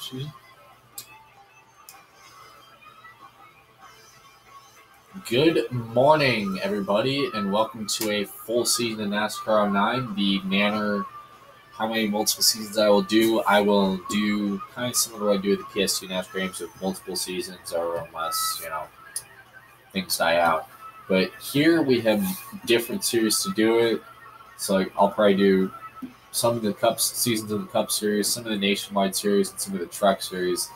season. Good morning, everybody, and welcome to a full season of NASCAR 09. The manner, how many multiple seasons I will do kind of similar to what I do with the PS2 NASCAR games with multiple seasons, or unless, things die out. But here we have different series to do it. So I'll probably do some of the seasons of the Cup Series, some of the Nationwide Series, and some of the Truck Series.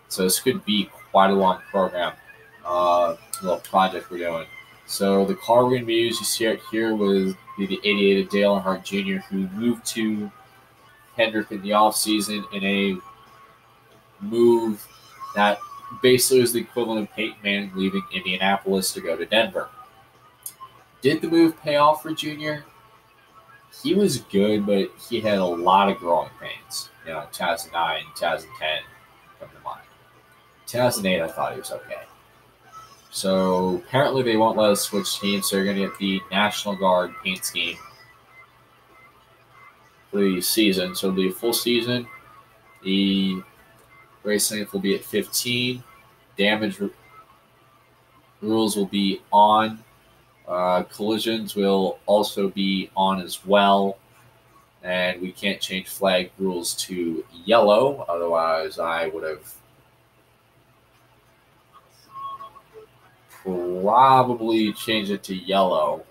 So this could be quite a long program, little project we're doing. So the car we're going to be using, you see it here, was the 88 of Dale Earnhardt Jr., who moved to Hendrick in the offseason in a move that basically is the equivalent of Peyton Manning leaving Indianapolis to go to Denver. Did the move pay off for Jr.? He was good, but he had a lot of growing pains. 2009, 2010 come to mind. 2008, I thought he was okay. So apparently they won't let us switch teams, so you're going to get the National Guard paint scheme for the season. So it'll be a full season. The race length will be at 15. Damage rules will be on. Collisions will also be on as well. And we can't change flag rules to yellow. Otherwise, I would have probably changed it to yellow.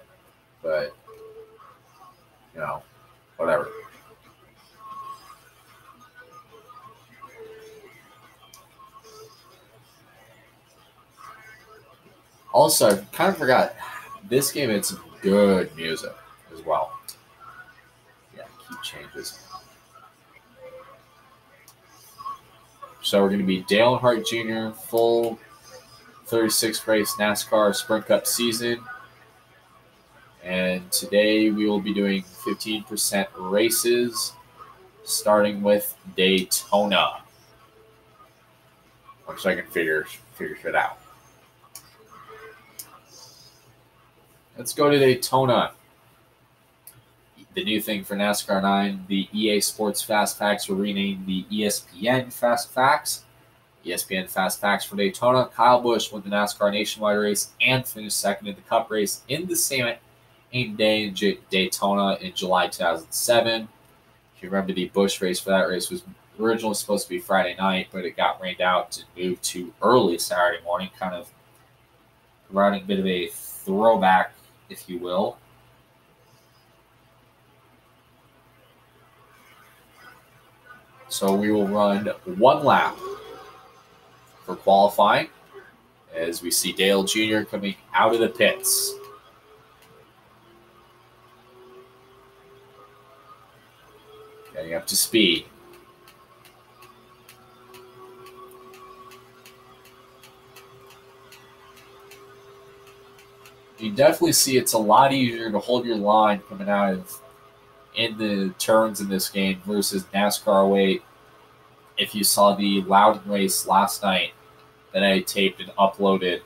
But, whatever. Also, I kind of forgot, this game had some good music as well. Yeah, key changes. So we're going to be Dale Earnhardt Jr., full 36th race NASCAR Sprint Cup season. And today we will be doing 15% races, starting with Daytona. Once I can figure shit out. Let's go to Daytona. The new thing for NASCAR 9, the EA Sports Fast Facts were renamed the ESPN Fast Facts. ESPN Fast Facts for Daytona. Kyle Busch won the NASCAR Nationwide race and finished second in the Cup race in the same day in Daytona in July 2007. If you remember, the Busch race for that race was originally supposed to be Friday night, but it got rained out and moved to early Saturday morning, kind of providing a bit of a throwback, if you will. So we will run one lap for qualifying as we see Dale Jr. coming out of the pits. Getting up to speed. You definitely see it's a lot easier to hold your line coming out of in the turns in this game versus NASCAR 08. If you saw the Loudon race last night that I taped and uploaded,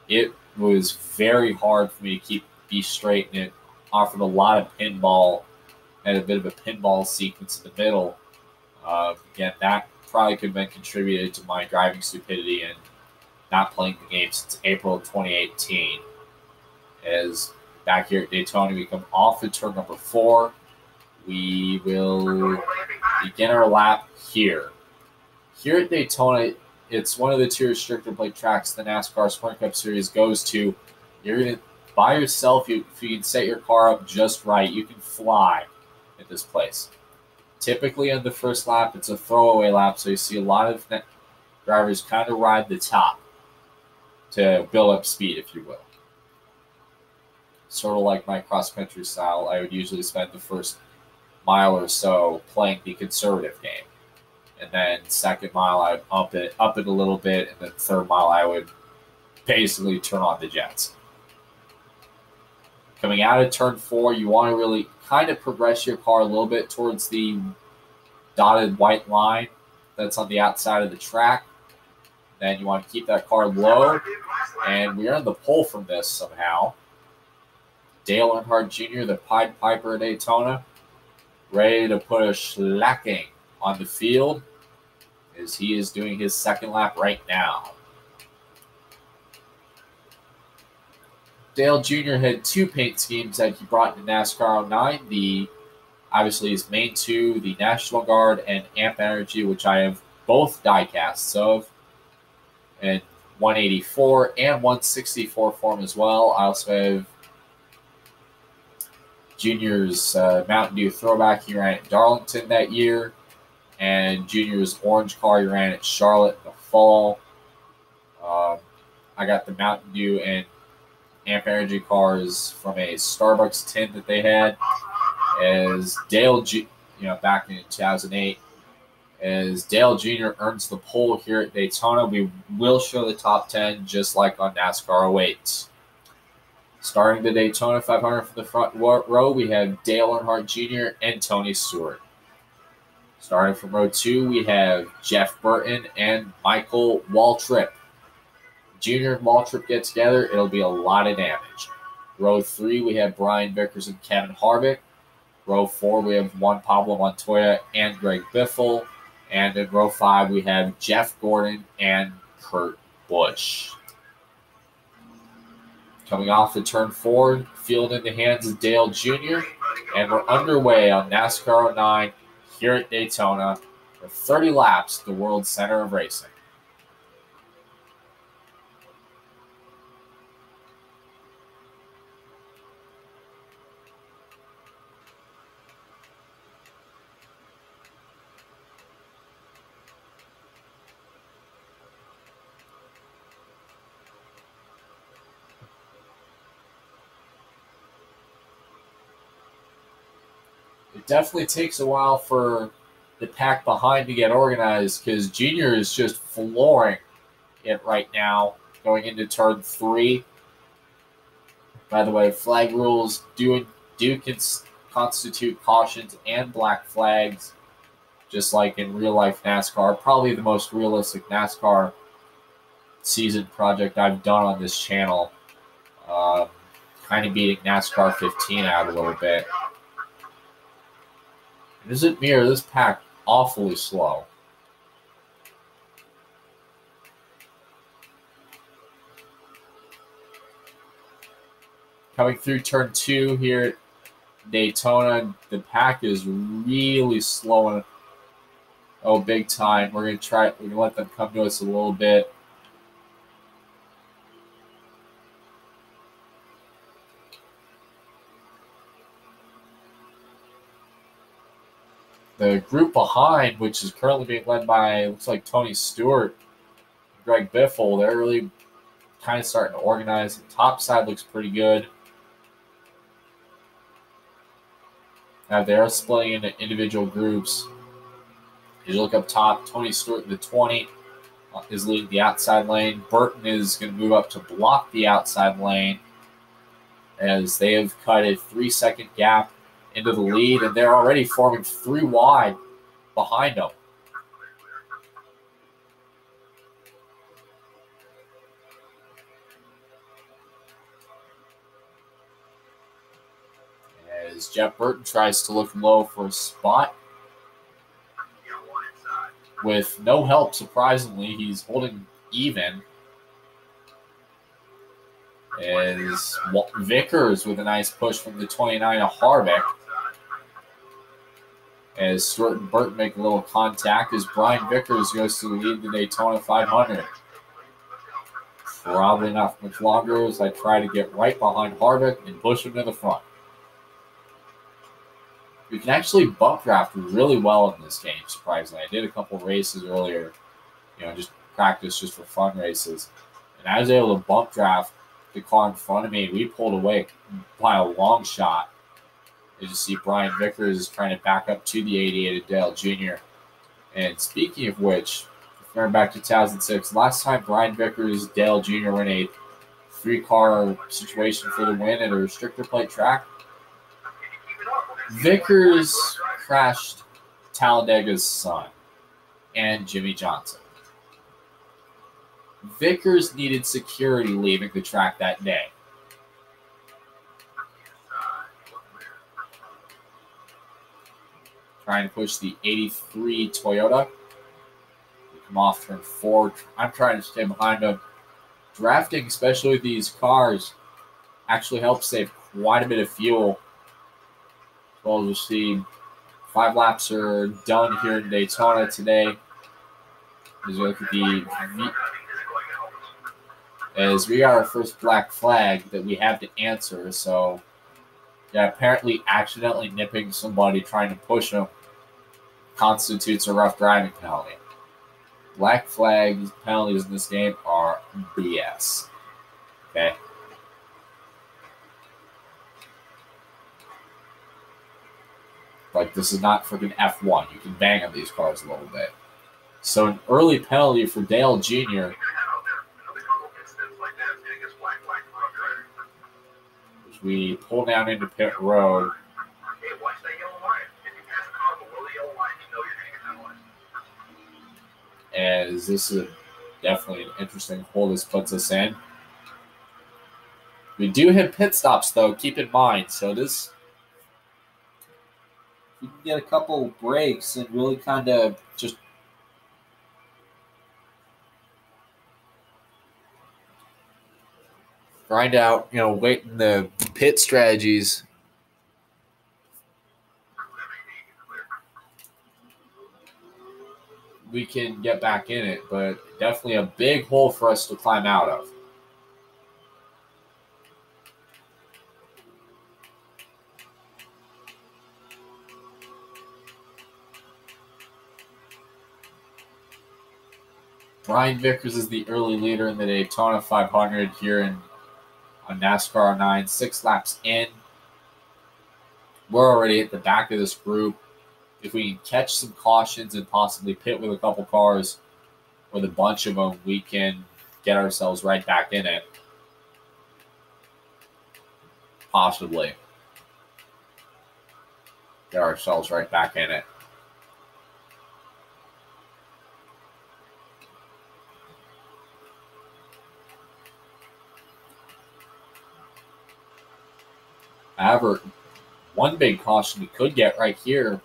it was very hard for me to be straight, and it offered a lot of pinball and a bit of a pinball sequence in the middle. Again, that probably could have been contributed to my driving stupidity and not playing the game since April of 2018. As back here at Daytona, we come off of turn number 4. We will begin our lap here. Here at Daytona, it's one of the 2 restrictor plate tracks the NASCAR Sprint Cup Series goes to. You're going to, by yourself, if you can set your car up just right, you can fly at this place. Typically on the first lap, it's a throwaway lap, so you see a lot of drivers kind of ride the top to build up speed, if you will. Sort of like my cross-country style, I would usually spend the first mile or so playing the conservative game. And then second mile, I would up it a little bit, and then third mile, I would basically turn on the jets. Coming out of turn 4, you want to really kind of progress your car a little bit towards the dotted white line that's on the outside of the track. Then you want to keep that car low, and we are in the pole from this somehow. Dale Earnhardt Jr., the Pied Piper at Daytona, ready to put a slacking on the field as he is doing his second lap right now. Dale Jr. had two paint schemes that he brought to NASCAR 09. Obviously his main two, the National Guard and Amp Energy, which I have both die casts of, and 184 and 164 form as well. I also have Junior's Mountain Dew throwback he ran at Darlington that year, and Junior's orange car he ran at Charlotte in the fall. I got the Mountain Dew and Amp Energy cars from a Starbucks tin that they had. As Dale, back in 2008, as Dale Jr. earns the pole here at Daytona, we will show the top 10 just like on NASCAR 08. Starting the Daytona 500 for the front row, we have Dale Earnhardt Jr. and Tony Stewart. Starting from row 2, we have Jeff Burton and Michael Waltrip. Junior and Waltrip get together, it'll be a lot of damage. Row 3, we have Brian Vickers and Kevin Harvick. Row 4, we have Juan Pablo Montoya and Greg Biffle. And in row 5, we have Jeff Gordon and Kurt Busch. Coming off the turn 4, field in the hands of Dale Jr. And we're underway on NASCAR 09 here at Daytona for 30 laps at the World Center of Racing. It definitely takes a while for the pack behind to get organized because Junior is just flooring it right now going into turn 3. By the way, flag rules do constitute cautions and black flags, just like in real-life NASCAR. Probably the most realistic NASCAR season project I've done on this channel. Kind of beating NASCAR 15 out a little bit. Doesn't mirror this pack awfully slow. Coming through turn 2 here at Daytona, the pack is really slowing. Oh, big time. We're gonna let them come to us a little bit. The group behind, which is currently being led by, looks like Tony Stewart, Greg Biffle, they're really kind of starting to organize. The top side looks pretty good. Now they're splitting into individual groups. As you look up top, Tony Stewart in the 20 is leading the outside lane. Burton is going to move up to block the outside lane as they have cut a 3-second gap into the lead, and they're already forming 3 wide behind them. As Jeff Burton tries to look low for a spot. With no help, surprisingly, he's holding even. As Vickers with a nice push from the 29 of Harvick. As Stewart and Burton make a little contact as Brian Vickers goes to lead the Daytona 500. Probably not much longer as I try to get right behind Harvick and push him to the front. You can actually bump draft really well in this game, surprisingly. I did a couple races earlier, just practice just for fun races. And I was able to bump draft the car in front of me, and we pulled away by a long shot. As you see, Brian Vickers is trying to back up to the 88 of Dale Jr. And speaking of which, referring back to 2006, last time Brian Vickers, Dale Jr. were in a 3-car situation for the win at a restrictor plate track, Vickers crashed Talladega's son and Jimmy Johnson. Vickers needed security leaving the track that day. Trying to push the 83 Toyota. come off turn 4. I'm trying to stay behind him. Drafting, especially these cars, actually helps save quite a bit of fuel. Well, we'll see 5 laps are done here in Daytona today. As we look at as we got our first black flag that we have to answer, so yeah, apparently accidentally nipping somebody trying to push them constitutes a rough driving penalty. Black flags penalties in this game are BS. Okay. Like, this is not freaking F1. You can bang on these cars a little bit. So an early penalty for Dale Jr. As we pull down into pit road. As this is definitely an interesting hole this puts us in. We do hit pit stops, though, keep in mind. So this, you can get a couple breaks and really kind of just grind out, wait in the pit strategies. We can get back in it, but definitely a big hole for us to climb out of. Brian Vickers is the early leader in the Daytona 500 here on NASCAR 9. 6 laps in. We're already at the back of this group. If we can catch some cautions and possibly pit with a couple cars with a bunch of them, we can get ourselves right back in it. Possibly. Get ourselves right back in it. However, one big caution we could get right here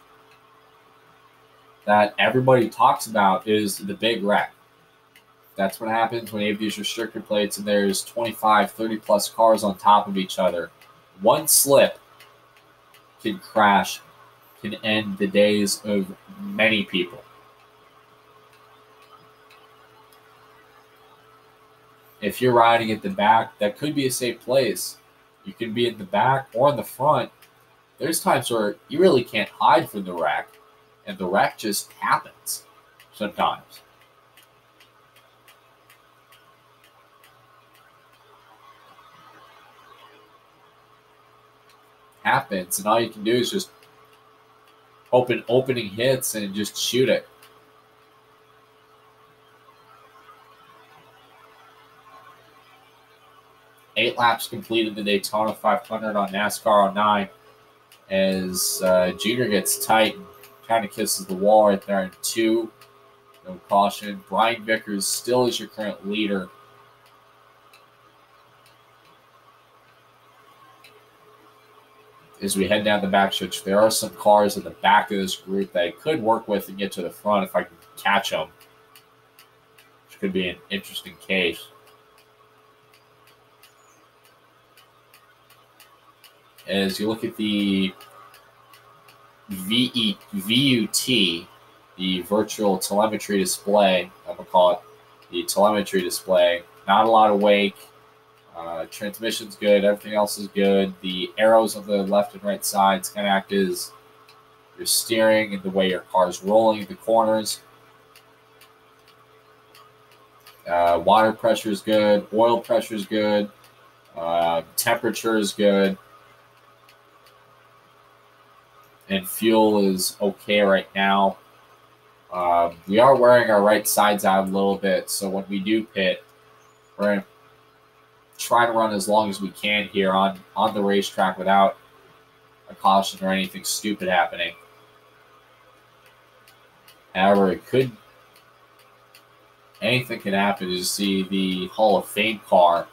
that everybody talks about is the big wreck. That's what happens when you have these restrictor plates and there's 25, 30-plus cars on top of each other. One slip can crash, can end the days of many people. If you're riding at the back, that could be a safe place. You can be in the back or in the front. There's times where you really can't hide from the wreck, and the wreck just happens sometimes. Happens, and all you can do is just open opening hits and just shoot it. Eight laps completed the Daytona 500 on NASCAR 9 as Junior gets tight and kind of kisses the wall right there in 2. No caution. Brian Vickers still is your current leader. As we head down the backstretch, there are some cars at the back of this group that I could work with and get to the front if I can catch them, which could be an interesting case. As you look at the VUT, the virtual telemetry display, I will call it the telemetry display, not a lot of wake. Transmission's good. Everything else is good. The arrows on the left and right sides kind of act as your steering and the way your car's rolling in the corners. Water pressure is good. Oil pressure is good. Temperature is good. And fuel is okay right now. We are wearing our right sides out a little bit, so when we do pit, we're going to try to run as long as we can here on the racetrack without a caution or anything stupid happening. However, anything can happen. You see the Hall of Fame car.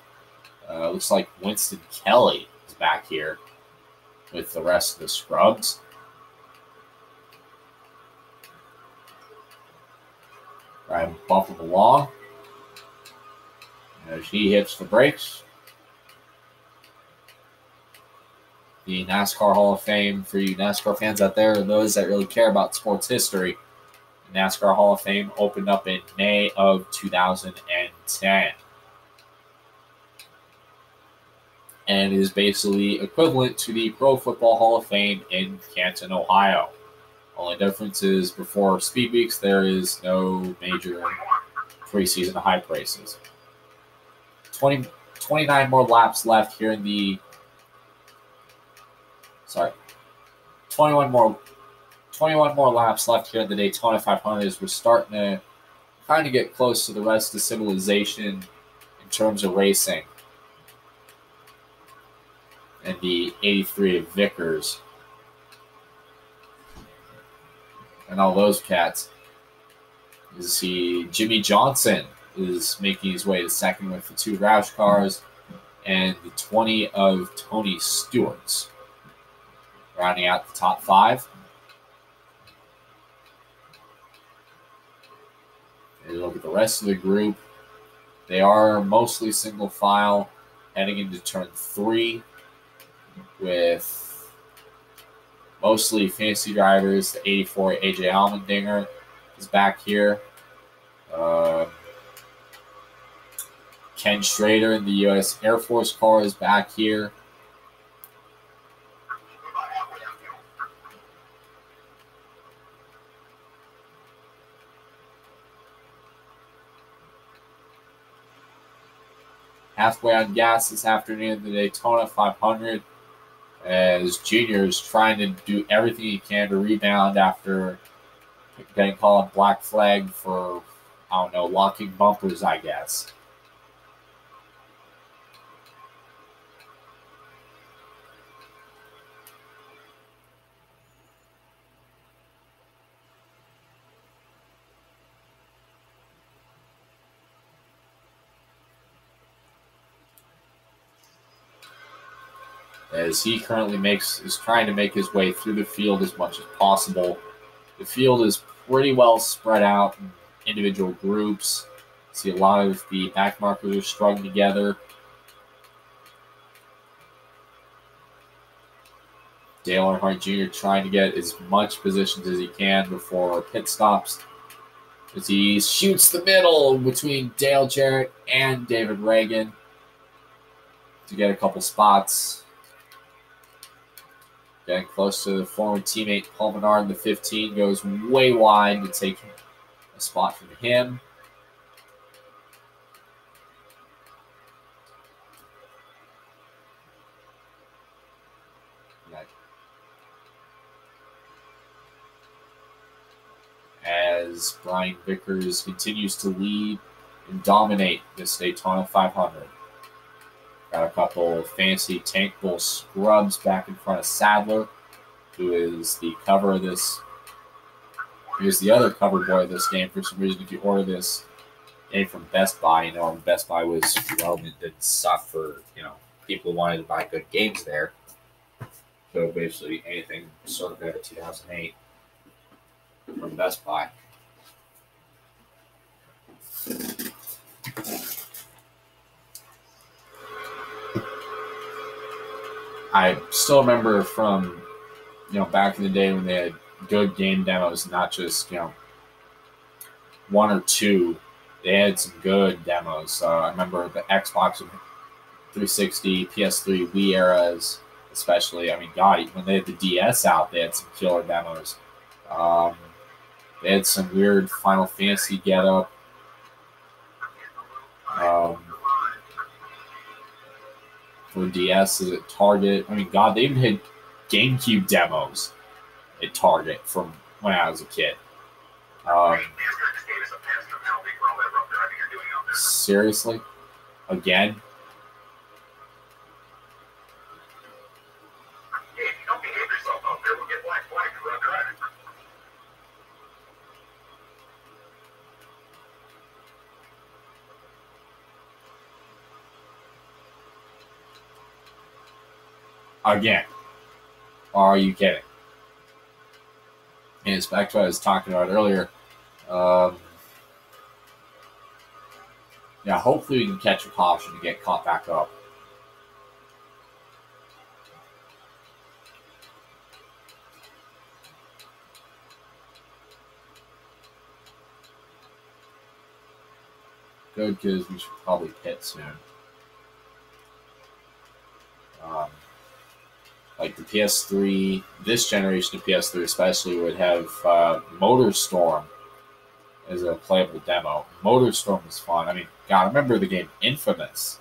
Looks like Winston Kelly is back here with the rest of the scrubs. Trying to bump him along. As he hits the brakes. The NASCAR Hall of Fame, for you NASCAR fans out there and those that really care about sports history, the NASCAR Hall of Fame opened up in May of 2010. And is basically equivalent to the Pro Football Hall of Fame in Canton, Ohio. Only difference is before Speed Weeks, there is no major preseason hype races. 29 more laps left here in the... 21 more laps left here in the Daytona 500 as we're starting to kind of get close to the rest of civilization in terms of racing. And the 83 of Vickers. And all those cats. You see Jimmy Johnson is making his way to second with the 2 Roush cars. And the 20 of Tony Stewart's. Rounding out the top 5. And look at the rest of the group. They are mostly single file heading into turn 3 with mostly fantasy drivers. The 84 AJ Allmendinger is back here. Ken Schrader in the U.S. Air Force car is back here. Halfway on gas this afternoon in the Daytona 500 as Junior is trying to do everything he can to rebound after getting called black flag for, I don't know, locking bumpers, I guess. As he currently is trying to make his way through the field as much as possible. The field is pretty well spread out in individual groups. See a lot of the back markers are strung together. Dale Earnhardt Jr. trying to get as much positions as he can before pit stops. As he shoots the middle between Dale Jarrett and David Reagan to get a couple spots. Getting close to the former teammate Paul Menard in the 15, goes way wide to take a spot from him. As Brian Vickers continues to lead and dominate this Daytona 500. Got a couple fancy Tank Bull scrubs back in front of Sadler, who is the cover of this. He was the other cover boy of this game. For some reason, if you order this game from Best Buy, Best Buy was relevant, didn't suck for, people who wanted to buy good games there. So basically anything sort of there 2008 from Best Buy. I still remember from, back in the day when they had good game demos, not just, 1 or 2. They had some good demos. I remember the Xbox 360, PS3, Wii eras, especially. I mean, God, when they had the DS out, they had some killer demos. They had some weird Final Fantasy getup. For DS is at Target. I mean, God, they even had GameCube demos at Target from when I was a kid. Seriously? Again? Again. Are you kidding? And it's back to what I was talking about earlier. Yeah, hopefully we can catch a caution and get caught back up. Good, because we should probably pit soon. Like the PS3, this generation of PS3 especially would have Motorstorm as a playable demo. Motorstorm was fun. I mean, God, I remember the game Infamous,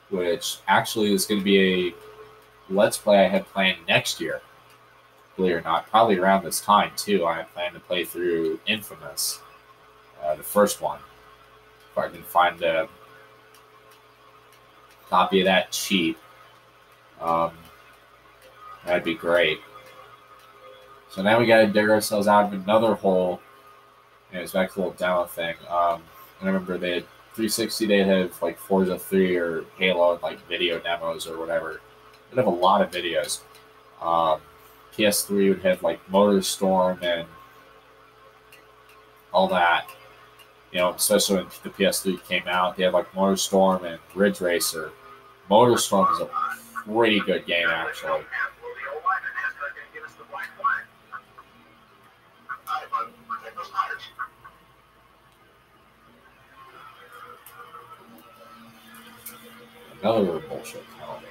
which actually is going to be a Let's Play I had planned next year. Believe it or not, probably around this time too. I plan to play through Infamous, the first one. If I can find a copy of that cheap, um, that'd be great. So now we got to dig ourselves out of another hole. And it's back to the little demo thing. And I remember they had 360. They'd have like Forza 3 or Halo and like video demos or whatever. They'd have a lot of videos. PS3 would have like Motorstorm and all that. You know, especially when the PS3 came out, they had like Motorstorm and Ridge Racer. Motorstorm is a pretty good game, actually. Another bullshit penalty.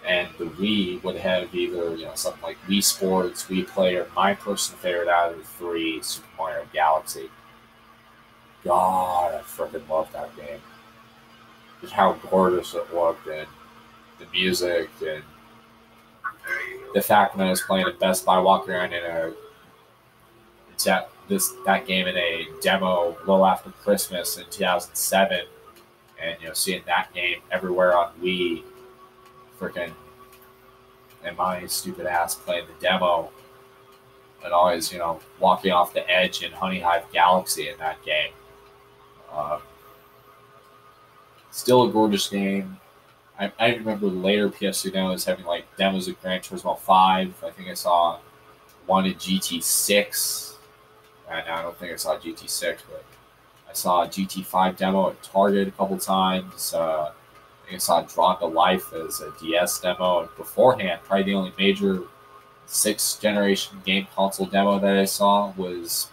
And the Wii would have either, you know, something like Wii Sports, Wii Play, or my personal favorite out of the three, Super Mario Galaxy. God, I freaking love that game. Just how gorgeous it looked, and the music, and the fact that I was playing at Best Buy, walking around in that game in a demo a little after Christmas in 2007, and you know, seeing that game everywhere on Wii, freaking, and my stupid ass playing the demo, and always, you know, walking off the edge in Honey Hive Galaxy in that game. Still a gorgeous game. I remember later PS2 demos having like demos of Gran Turismo 5. I think I saw one in GT6. And I don't think I saw GT6, but I saw a GT5 demo at Target a couple times. I think I saw Drawn to Life as a DS demo. And beforehand, probably the only major 6th generation game console demo that I saw was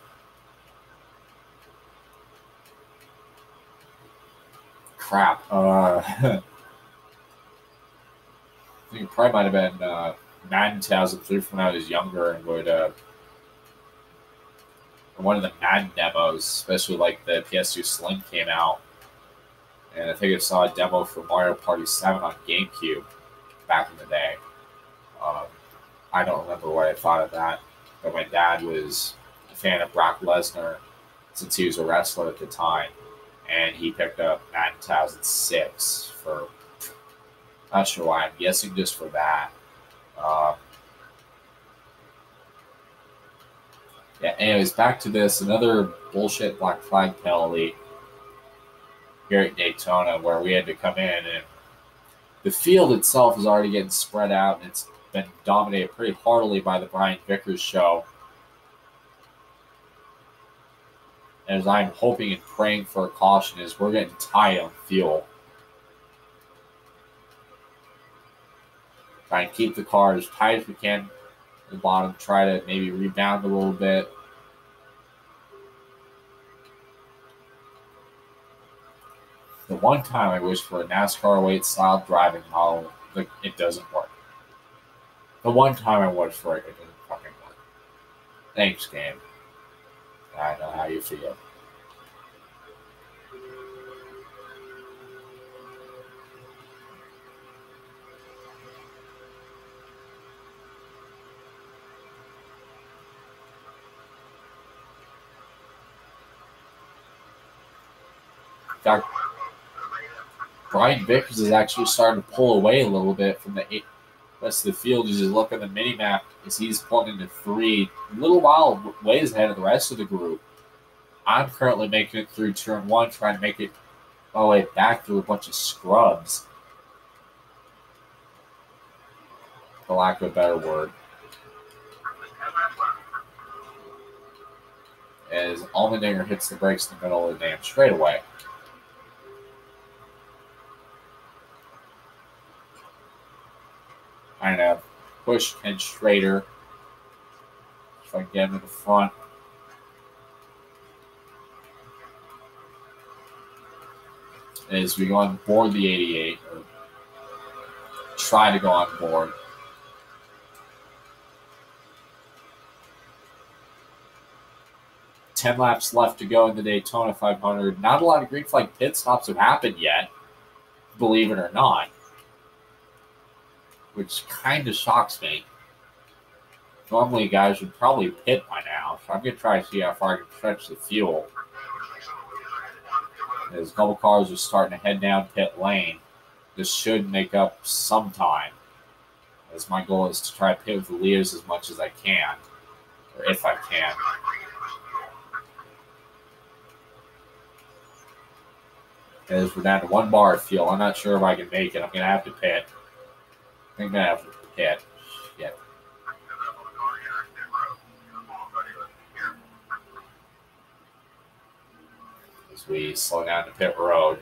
crap. I think it probably might have been Madden 2003 from when I was younger, and would one of the Madden demos, especially like the PS2 Slim came out, and I think I saw a demo for Mario Party 7 on GameCube back in the day. I don't remember what I thought of that, but my dad was a fan of Brock Lesnar since he was a wrestler at the time, and he picked up Madden 2006 for, not sure why, I'm guessing just for that. Yeah, anyways, back to this. Another bullshit black flag penalty here at Daytona, where we had to come in, and the field itself is already getting spread out, and it's been dominated pretty heartily by the Brian Vickers show. As I'm hoping and praying for a caution, is we're getting tight on fuel. Try and keep the car as tight as we can at the bottom. Try to maybe rebound a little bit. The one time I wish for a NASCAR weight style driving model, like, it doesn't work. The one time I wish for it, it doesn't fucking work. Thanks, game. I know how you feel. In fact, Brian Vickers is actually starting to pull away a little bit from the rest of the field. You just look at the mini map as he's pulling into 3, a little while ways ahead of the rest of the group. I'm currently making it through turn 1, trying to make it all the way back through a bunch of scrubs, for lack of a better word. As Allmendinger hits the brakes in the middle of the damn straightaway. push Ken Schrader. If I can get him in the front. As we go on board the 88, or try to go on board. Ten laps left to go in the Daytona 500. Not a lot of green flag pit stops have happened yet, believe it or not, which kind of shocks me. Normally, guys would probably pit by now, so I'm going to try to see how far I can stretch the fuel. As a couple cars are starting to head down pit lane, this should make up some time. As my goal is to try to pit with the leaders as much as I can, or if I can. As we're down to 1 bar of fuel, I'm not sure if I can make it. I'm going to have to pit. I think I'm going to have to pit. Yeah. As we slow down to pit road.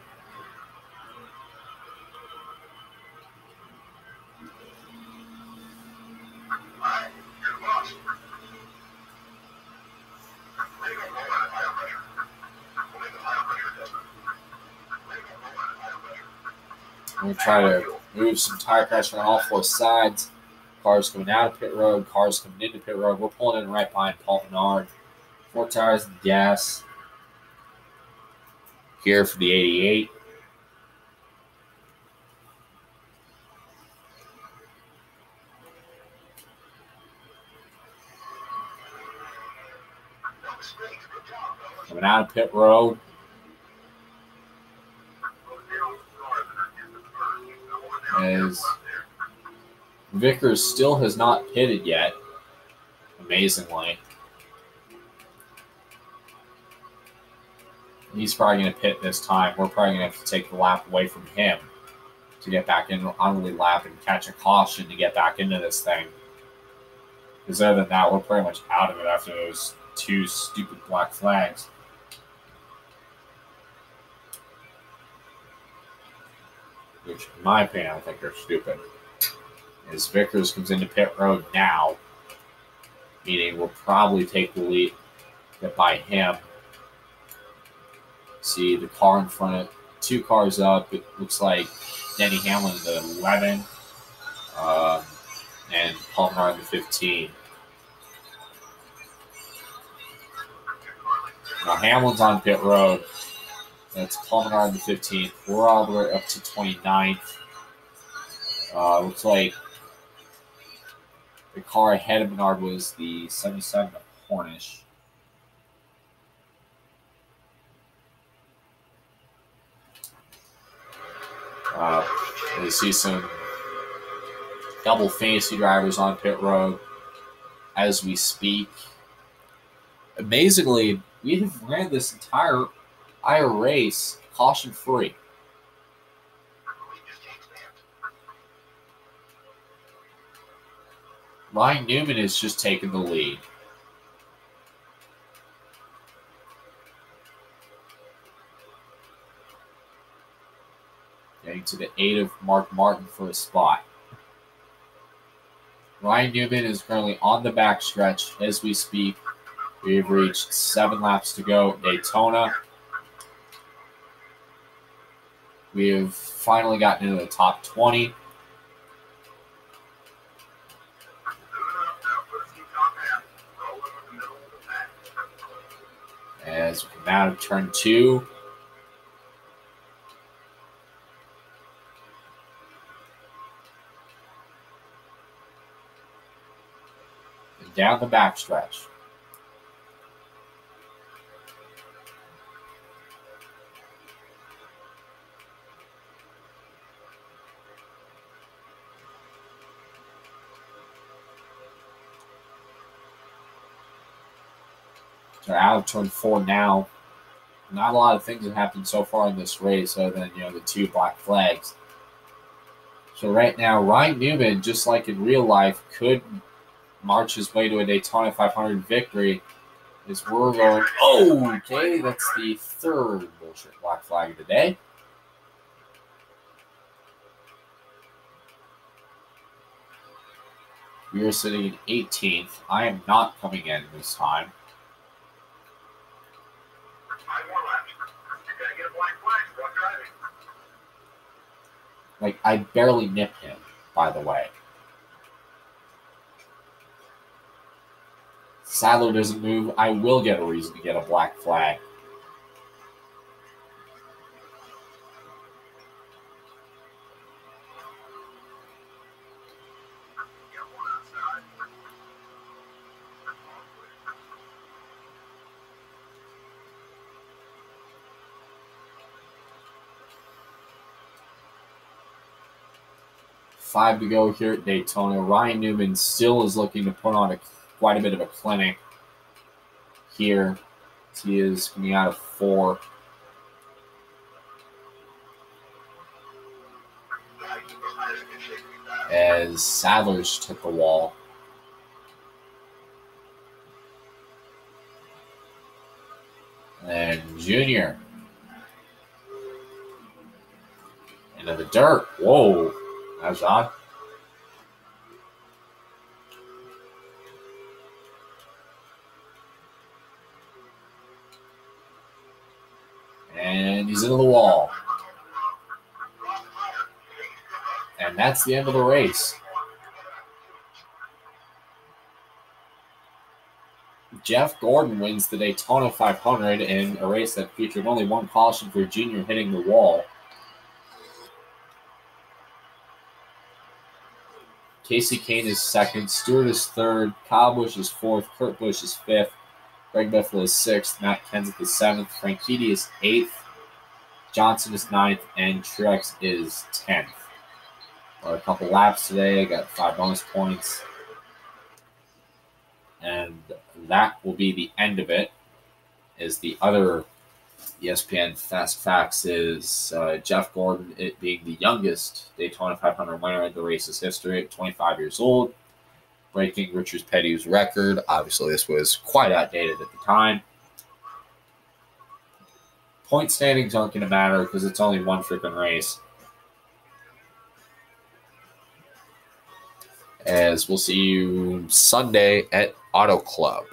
I'm going to try to move some tire pressure on all 4 sides. Cars coming out of pit road, cars coming into pit road. We're pulling in right behind Paul Menard. 4 tires and gas. Here for the 88. Coming out of pit road. As Vickers still has not pitted yet, amazingly. He's probably going to pit this time. We're probably going to have to take the lap away from him to get back in on the lead lap and catch a caution to get back into this thing. Because other than that, we're pretty much out of it after those 2 stupid black flags. Which, in my opinion, I think are stupid. As Vickers comes into pit road now, meaning we'll probably take the lead by him. See the car in front of 2 cars up. It looks like Denny Hamlin in the 11 and Paul Menard in the 15. Now Hamlin's on pit road. That's Paul Menard in the 15th. We're all the way up to 29th. Looks like the car ahead of Menard was the 77 of Cornish. We see some double fantasy drivers on pit road as we speak. Amazingly, we have ran this entire race caution-free. Ryan Newman has just taken the lead. Getting to the 8 of Mark Martin for a spot. Ryan Newman is currently on the backstretch as we speak. We have reached 7 laps to go at Daytona. We have finally gotten into the top 20. As we come out of turn 2. And down the backstretch. They're out of turn 4 now. Not a lot of things have happened so far in this race other than, the 2 black flags. So right now, Ryan Newman, just like in real life, could march his way to a Daytona 500 victory. As we're going, okay, that's the 3rd bullshit black flag of the day. We are sitting in 18th. I am not coming in this time. Like, I barely nipped him, by the way. Sadler doesn't move. I will get a reason to get a black flag. Five to go here at Daytona. Ryan Newman still is looking to put on quite a bit of a clinic here. He is coming out of 4. As Sadler's took the wall. And Junior into the dirt. Whoa. That was odd. And he's into the wall. And that's the end of the race. Jeff Gordon wins the Daytona 500 in a race that featured only one caution for Junior hitting the wall. Casey Kane is second, Stewart is third, Kyle Busch is fourth, Kurt Busch is fifth, Greg Biffle is sixth, Matt Kenseth is seventh, Frank Keedy is eighth, Johnson is ninth, and Truex is 10th. A couple laps today. I got 5 bonus points. And that will be the end of it. Is the other ESPN Fast Facts is Jeff Gordon, it being the youngest Daytona 500 winner in the race's history at 25 years old, breaking Richard Petty's record. Obviously, this was quite outdated at the time. Point standings aren't going to matter because it's only one freaking race. As we'll see you Sunday at Auto Club.